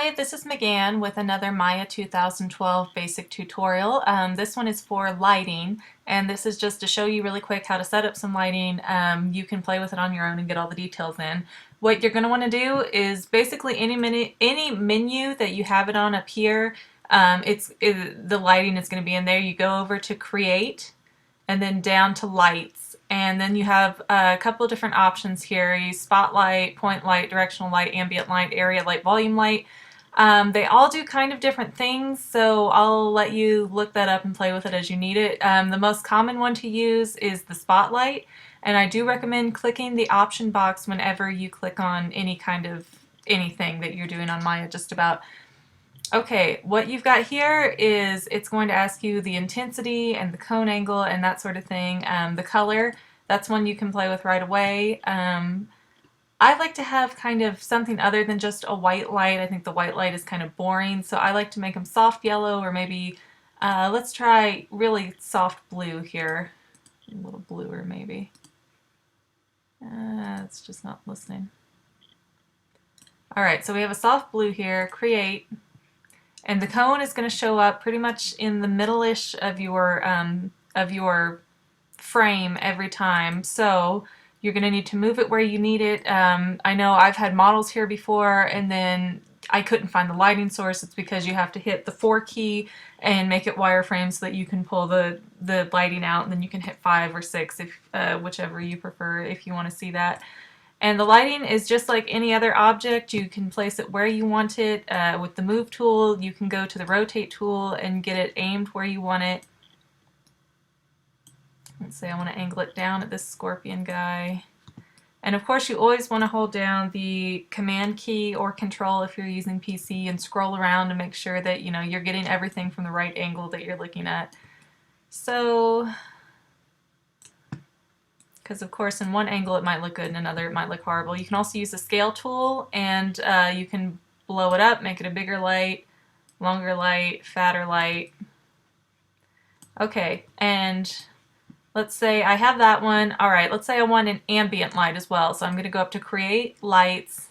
Hi, this is McGann with another Maya 2012 basic tutorial. This one is for lighting, and this is just to show you really quick how to set up some lighting. You can play with it on your own and get all the details in. What you're going to want to do is basically any menu that you have it on up here, the lighting is going to be in there. You go over to Create, and then down to Lights. And then you have a couple of different options here. You spotlight, point light, directional light, ambient light, area light, volume light. They all do kind of different things, so I'll let you look that up and play with it as you need it. The most common one to use is the spotlight, and I do recommend clicking the option box whenever you click on any kind of anything that you're doing on Maya, just about. Okay, what you've got here is it's going to ask you the intensity and the cone angle and that sort of thing. The color, that's one you can play with right away. I like to have kind of something other than just a white light. I think the white light is kind of boring, so I like to make them soft yellow, or maybe let's try really soft blue here. A little bluer maybe. It's just not listening. Alright, so we have a soft blue here. Create. And the cone is going to show up pretty much in the middle-ish of your frame every time. So you're going to need to move it where you need it. I know I've had models here before, and then I couldn't find the lighting source. It's because you have to hit the 4 key and make it wireframe so that you can pull the lighting out, and then you can hit 5 or 6, if whichever you prefer, if you want to see that. And the lighting is just like any other object. You can place it where you want it. With the move tool, you can go to the rotate tool and get it aimed where you want it. Let's say I want to angle it down at this scorpion guy. And of course you always want to hold down the command key or control if you're using PC and scroll around to make sure that you're getting everything from the right angle that you're looking at. So, because of course in one angle it might look good and another it might look horrible. You can also use the scale tool, and you can blow it up, make it a bigger light, longer light, fatter light. Okay, and let's say I have that one. Alright, let's say I want an ambient light as well. So I'm going to go up to Create, Lights,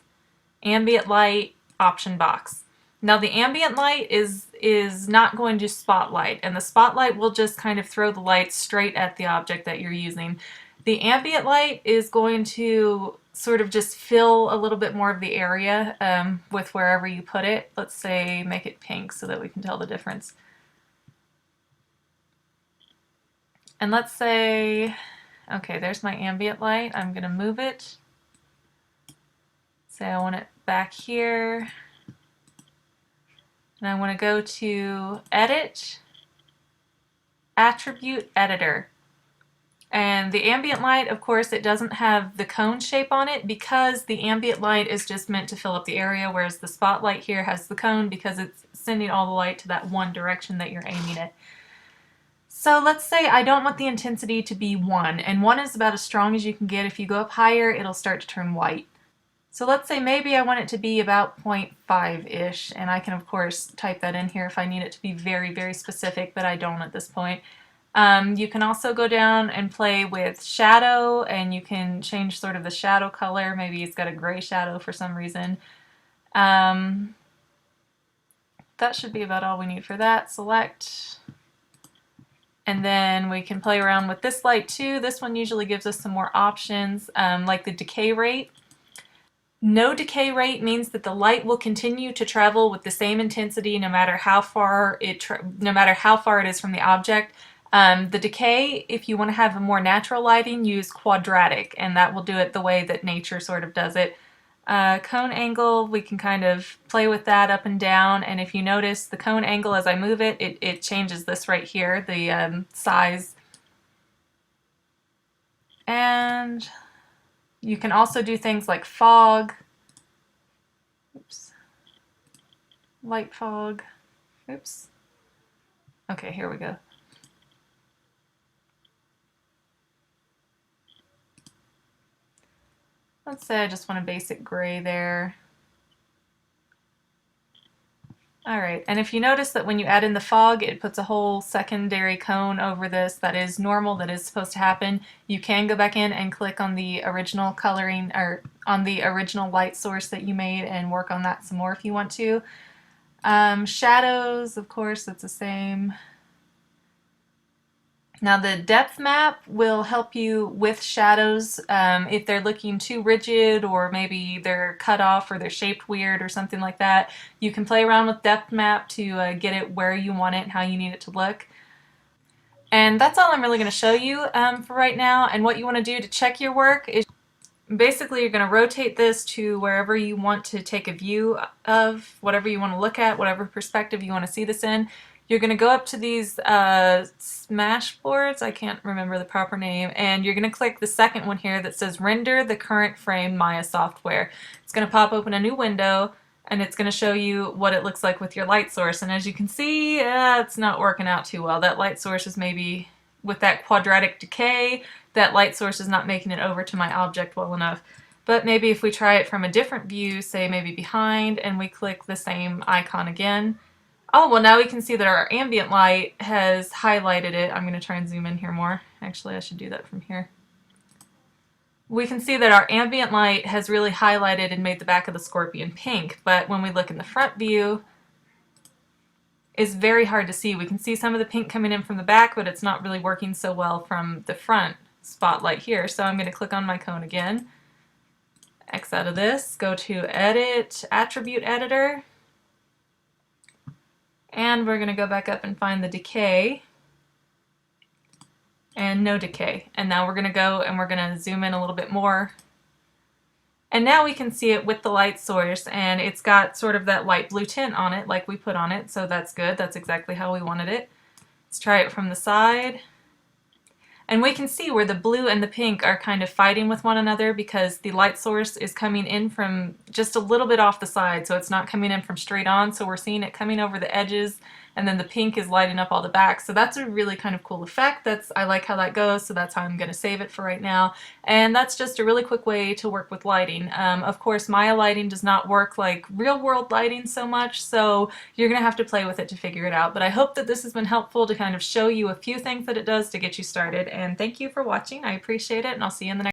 Ambient Light, Option Box. Now the ambient light is not going to spotlight, and the spotlight will just kind of throw the light straight at the object that you're using. The ambient light is going to sort of just fill a little bit more of the area with wherever you put it. Let's say make it pink so that we can tell the difference. And let's say, okay, there's my ambient light. I'm going to move it. Say I want it back here. And I want to go to Edit, Attribute Editor. And the ambient light, of course, it doesn't have the cone shape on it because the ambient light is just meant to fill up the area, whereas the spotlight here has the cone because it's sending all the light to that one direction that you're aiming it. So let's say I don't want the intensity to be 1, and 1 is about as strong as you can get. If you go up higher, it'll start to turn white. So let's say maybe I want it to be about 0.5-ish, and I can of course type that in here if I need it to be very, very specific, but I don't at this point. You can also go down and play with shadow, and you can change sort of the shadow color. Maybe it's got a gray shadow for some reason. That should be about all we need for that. Select. And then we can play around with this light too. This one usually gives us some more options, like the decay rate. No decay rate means that the light will continue to travel with the same intensity no matter how far it is from the object. The decay, if you want to have a more natural lighting, use Quadratic, and that will do it the way that nature sort of does it. Cone angle, we can kind of play with that up and down, and if you notice the cone angle as I move it, it changes this right here, the size. And you can also do things like fog. Oops. Light fog. Oops. Okay, here we go. Let's say I just want a basic gray there. Alright, and if you notice that when you add in the fog, it puts a whole secondary cone over this that is normal, that is supposed to happen, you can go back in and click on the original coloring, or on the original light source that you made, and work on that some more if you want to. Shadows, of course, it's the same. Now the depth map will help you with shadows if they're looking too rigid, or maybe they're cut off or they're shaped weird or something like that. You can play around with depth map to get it where you want it and how you need it to look. And that's all I'm really going to show you for right now. And what you want to do to check your work is basically you're going to rotate this to wherever you want to take a view of, whatever you want to look at, whatever perspective you want to see this in. You're going to go up to these smash boards, I can't remember the proper name, and you're going to click the second one here that says Render the Current Frame Maya Software. It's going to pop open a new window, and it's going to show you what it looks like with your light source. And as you can see, it's not working out too well. That light source is maybe, with that quadratic decay, that light source is not making it over to my object well enough. But maybe if we try it from a different view, say maybe behind, and we click the same icon again. Oh, well, now we can see that our ambient light has highlighted it. I'm going to try and zoom in here more. Actually, I should do that from here. We can see that our ambient light has really highlighted and made the back of the scorpion pink, but when we look in the front view, it's very hard to see. We can see some of the pink coming in from the back, but it's not really working so well from the front spotlight here. So I'm going to click on my cone again, X out of this, go to Edit, Attribute Editor, and we're going to go back up and find the decay, and no decay. And now we're going to go and we're going to zoom in a little bit more. And now we can see it with the light source, and it's got sort of that light blue tint on it like we put on it, so that's good. That's exactly how we wanted it. Let's try it from the side. And we can see where the blue and the pink are kind of fighting with one another because the light source is coming in from just a little bit off the side, so it's not coming in from straight on, so we're seeing it coming over the edges, and then the pink is lighting up all the back. So that's a really kind of cool effect. I like how that goes, so that's how I'm going to save it for right now. And that's just a really quick way to work with lighting. Of course, Maya lighting does not work like real-world lighting so much, so you're going to have to play with it to figure it out. But I hope that this has been helpful to kind of show you a few things that it does to get you started. And thank you for watching. I appreciate it, and I'll see you in the next